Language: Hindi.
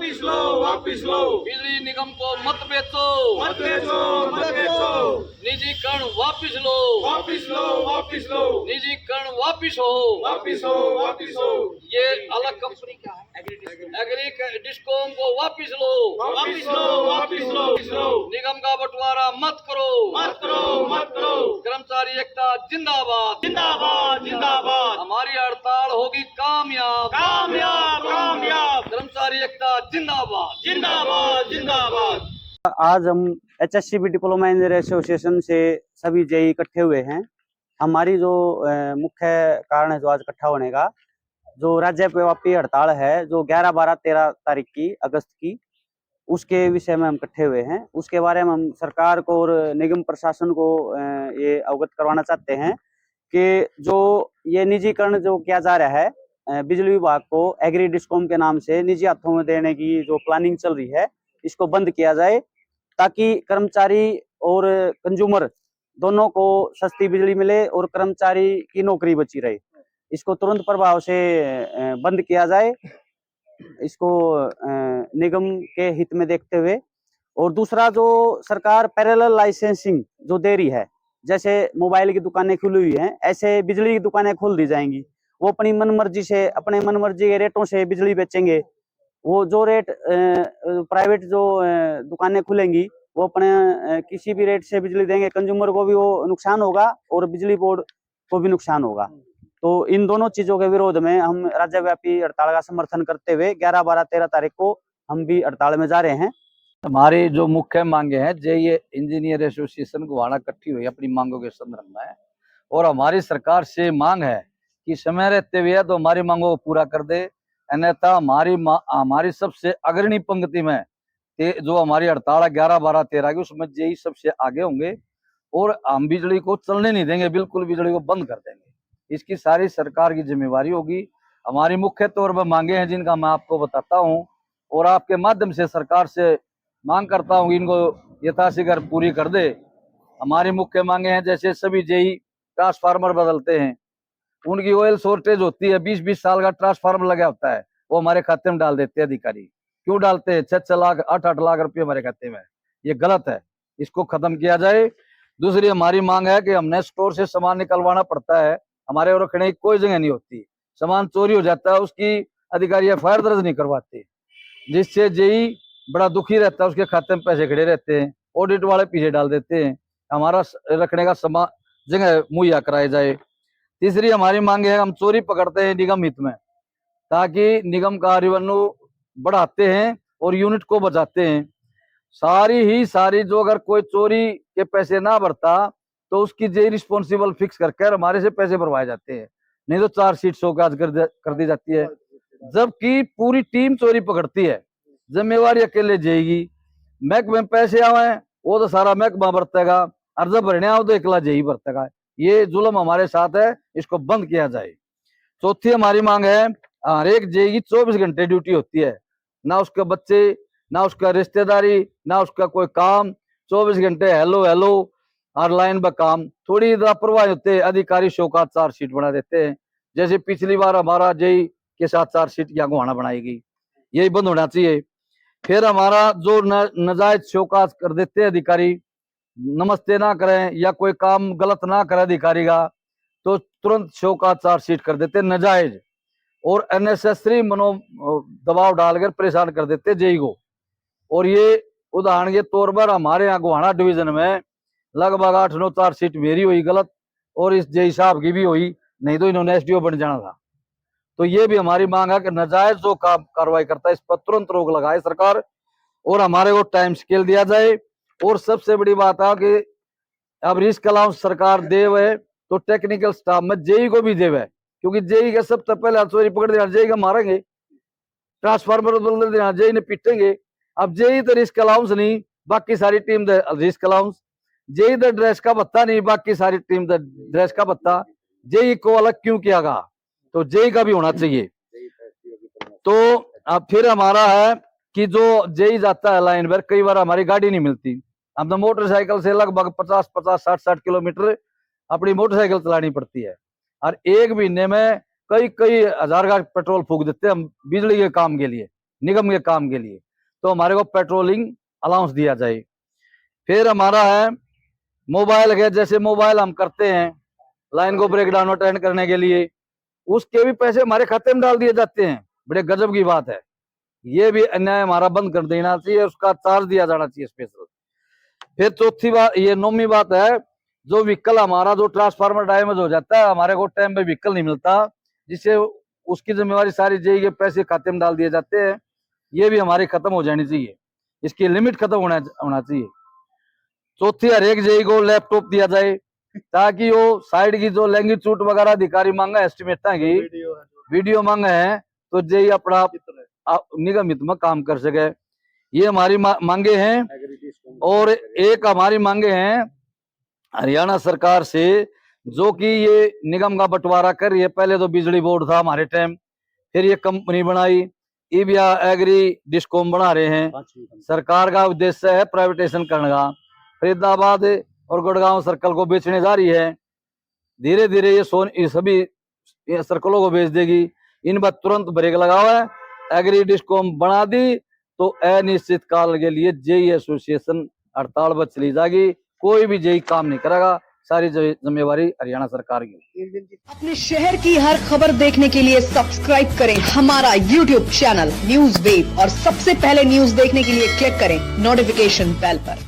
वापिस लो, वापिस लो। बिजली निगम को मत बेचो, मत बेचो, मत बेचो। निजीकरण वापिस लो, वापिस लो, वापिस लो। निजीकरण वापिस हो, वापिस हो, वापिस हो। ये अलग कंपनी क्या है, एग्री डिस्कॉम को वापिस लो, वापिस लो, वापिस लो, वापिस लो। निगम का बंटवारा मत करो, मत करो, मत करो। कर्मचारी एकता जिंदाबाद, जिंदाबाद, जिंदाबाद। हमारी हड़ताल होगी कामयाब, कामयाब, कामयाब। कर्मचारी एकता जिंदाबाद, जिंदाबाद, जिंदाबाद। आज हम HSCB डिप्लोमा इंजीनियर एसोसिएशन से सभी जेई इकट्ठे हुए हैं। हमारी जो मुख्य कारण है जो आज इकट्ठा होने का, जो राज्यव्यापी हड़ताल है जो 11, 12, 13 तारीख की अगस्त की, उसके विषय में हम इकट्ठे हुए हैं। उसके बारे में हम सरकार को और निगम प्रशासन को ये अवगत करवाना चाहते हैं कि जो ये निजीकरण जो किया जा रहा है बिजली विभाग को एग्री डिस्कॉम के नाम से निजी हाथों में देने की जो प्लानिंग चल रही है, इसको बंद किया जाए ताकि कर्मचारी और कंज्यूमर दोनों को सस्ती बिजली मिले और कर्मचारी की नौकरी बची रहे। इसको तुरंत प्रभाव से बंद किया जाए, इसको निगम के हित में देखते हुए। और दूसरा, जो सरकार पैरेलल लाइसेंसिंग जो दे रही है, जैसे मोबाइल की दुकानें खुली हुई हैं, ऐसे बिजली की दुकानें खोल दी जाएंगी। वो अपनी मनमर्जी से, अपने मनमर्जी के रेटों से बिजली बेचेंगे। वो जो रेट प्राइवेट जो दुकानें खुलेंगी, वो अपने किसी भी रेट से बिजली देंगे। कंज्यूमर को भी वो नुकसान होगा और बिजली बोर्ड को भी नुकसान होगा। तो इन दोनों चीजों के विरोध में हम राज्यव्यापी हड़ताल का समर्थन करते हुए 11, 12, 13 तारीख को हम भी हड़ताल में जा रहे हैं। हमारी जो मुख्य मांगे हैं ये इंजीनियर एसोसिएशन गोहाना इकट्ठी हुई अपनी मांगों के संदर्भ में, और हमारी सरकार से मांग है कि समय रहते हुए तो हमारी मांगों को पूरा कर दे, अन्यथा हमारी सबसे अग्रणी पंक्ति में जो हमारी हड़ताल है 11, 12, 13 की, उसमें जेई सबसे आगे होंगे और हम बिजली को चलने नहीं देंगे, बिल्कुल बिजली को बंद कर देंगे। इसकी सारी सरकार की जिम्मेवारी होगी। हमारी मुख्य तौर पर मांगे हैं जिनका मैं आपको बताता हूँ और आपके माध्यम से सरकार से मांग करता हूँ कि इनको यथाशीघ्र पूरी कर दे। हमारी मुख्य मांगे हैं, जैसे सभी जेई ट्रांसफार्मर बदलते हैं, उनकी ऑयल शॉर्टेज होती है, 20-20 साल का ट्रांसफार्मर लगा होता है, वो हमारे खाते में डाल देते हैं अधिकारी। क्यों डालते हैं? 6-6 लाख 8-8 लाख रुपये हमारे खाते में, ये गलत है, इसको खत्म किया जाए। दूसरी हमारी मांग है कि हमने स्टोर से सामान निकलवाना पड़ता है, हमारे और रखने की कोई जगह नहीं होती, सामान चोरी हो जाता है, उसकी अधिकारी FIR दर्ज नहीं करवाते, जिससे जेई बड़ा दुखी रहता है, उसके खाते में पैसे खड़े रहते हैं, ऑडिट वाले पीछे डाल देते हैं। हमारा रखने का सामान जगह मुहैया कराई जाए। तीसरी हमारी मांग है, हम चोरी पकड़ते हैं निगम हित में, ताकि निगम का रेवेन्यू बढ़ाते हैं और यूनिट को बचाते हैं। सारी जो अगर कोई चोरी के पैसे ना भरता तो उसकी जेई रिस्पॉन्सिबल फिक्स करके हमारे से पैसे भरवाए जाते हैं, नहीं तो चार्जशीट शोकाज कर दी जाती है। जबकि पूरी टीम चोरी पकड़ती है, जिम्मेवारी अकेले जेई। महकमे में पैसे आवे वो तो सारा महकमा बरतेगा, और जब भरने आओ तो अकेला जेई बरतेगा। ये जुल्म हमारे साथ है, इसको बंद किया जाए। चौथी हमारी मांग है, हर एक जेई की 24 घंटे ड्यूटी होती है, ना उसके बच्चे, ना उसका रिश्तेदारी, ना उसका कोई काम, 24 घंटे हेलो हेलो और लाइन पर काम। थोड़ी लापरवाही होते हैं, अधिकारी शोकाज चार्जशीट बना देते हैं, जैसे पिछली बार हमारा जेई के साथ चार्जशीट यहाँ गोहाना बनाई गई, यही बंद होना चाहिए। फिर हमारा जो नाजायज शोकाज कर देते हैं अधिकारी, नमस्ते ना करें या कोई काम गलत ना करे अधिकारी का, तो तुरंत शोकाज चार्जशीट कर देते नाजायज, और अननेसेसरी मनो दबाव डालकर परेशान कर देते जेई को। और ये उदाहरण के तौर पर हमारे यहाँ गोहाना डिवीजन में लगभग 8-9 चार्जशीट मेरी हुई गलत, और इस जेई साहब की भी हुई, नहीं तो इन्होंने SDO बन जाना था। तो ये भी हमारी मांग है कि नाजायज जो कार्रवाई करता है इस पर तुरंत रोक लगाए सरकार, और हमारे को टाइम स्केल दिया जाए। और सबसे बड़ी बात है कि अब रिस्क अलाउंस सरकार दे हुए तो टेक्निकल स्टाफ में जेई को भी देवे, क्योंकि जेई के सबसे पहले चोरी पकड़ देना, जेई का मारेंगे, ट्रांसफार्मर बदल देना, जेई ने पीटेंगे। अब जेई तो रिस्क अलाउंस नहीं, बाकी सारी टीम दे रिस्क अलाउंस, जेई तो ड्रेस का भत्ता नहीं, बाकी सारी टीम दे ड्रेस का भत्ता। जेई को अलग क्यों किया गया? तो जेई का भी होना चाहिए। तो अब फिर हमारा है कि जो जेई जाता है लाइन पर, कई बार हमारी गाड़ी नहीं मिलती, हम तो मोटरसाइकिल से लगभग 50-50, 60-60 किलोमीटर अपनी मोटरसाइकिल चलानी पड़ती है, और एक महीने में कई हजार का पेट्रोल फूक देते हैं हम बिजली के काम के लिए। निगम के काम के लिए, तो हमारे को पेट्रोलिंग अलाउंस दिया जाए। फिर हमारा है मोबाइल है, जैसे मोबाइल हम करते हैं लाइन को ब्रेक डाउन अटेंड करने के लिए, उसके भी पैसे हमारे खाते में डाल दिए जाते हैं। बड़े गजब की बात है, ये भी अन्याय हमारा बंद कर देना चाहिए, उसका चार्ज दिया जाना चाहिए स्पेशल। फिर चौथी बात, ये नौवीं बात है, जो व्हीकल हमारा जो ट्रांसफार्मर डैमेज हो जाता है, हमारे को टाइम पे व्हीकल नहीं मिलता, जिससे उसकी जिम्मेवारी सारी जेई के पैसे खाते में डाल दिए जाते हैं, ये भी हमारी खत्म हो जानी चाहिए, इसकी लिमिट खत्म होना चाहिए। चौथी, हर एक जेई को लैपटॉप दिया जाए, ताकि वो साइड की जो लैंगिट्यूड वगैरह अधिकारी मांगा एस्टिमेट की वीडियो मांगे है, तो जेई अपना निगम हित में काम कर सके। ये हमारी मांगे हैं। और एक हमारी मांगे हैं हरियाणा सरकार से, जो कि ये निगम का बंटवारा कर रही है। पहले तो बिजली बोर्ड था हमारे टाइम, फिर ये कंपनी बनाई, ईबिया एग्री डिस्कॉम बना रहे हैं। सरकार का उद्देश्य है प्राइवेटाइजेशन करने का। फरीदाबाद और गुड़गांव सर्कल को बेचने जा रही है, धीरे धीरे ये सभी सर्कलों को बेच देगी। इन पर तुरंत ब्रेक लगा हुआ है। एग्री डिस्कॉम बना दी तो अनिश्चित काल के लिए जेई एसोसिएशन हड़ताल पर चली जाएगी, कोई भी जेई काम नहीं करेगा, सारी जिम्मेवारी हरियाणा सरकार की। अपने शहर की हर खबर देखने के लिए सब्सक्राइब करें हमारा YouTube चैनल न्यूज़ वेव और सबसे पहले न्यूज़ देखने के लिए क्लिक करें नोटिफिकेशन बेल पर।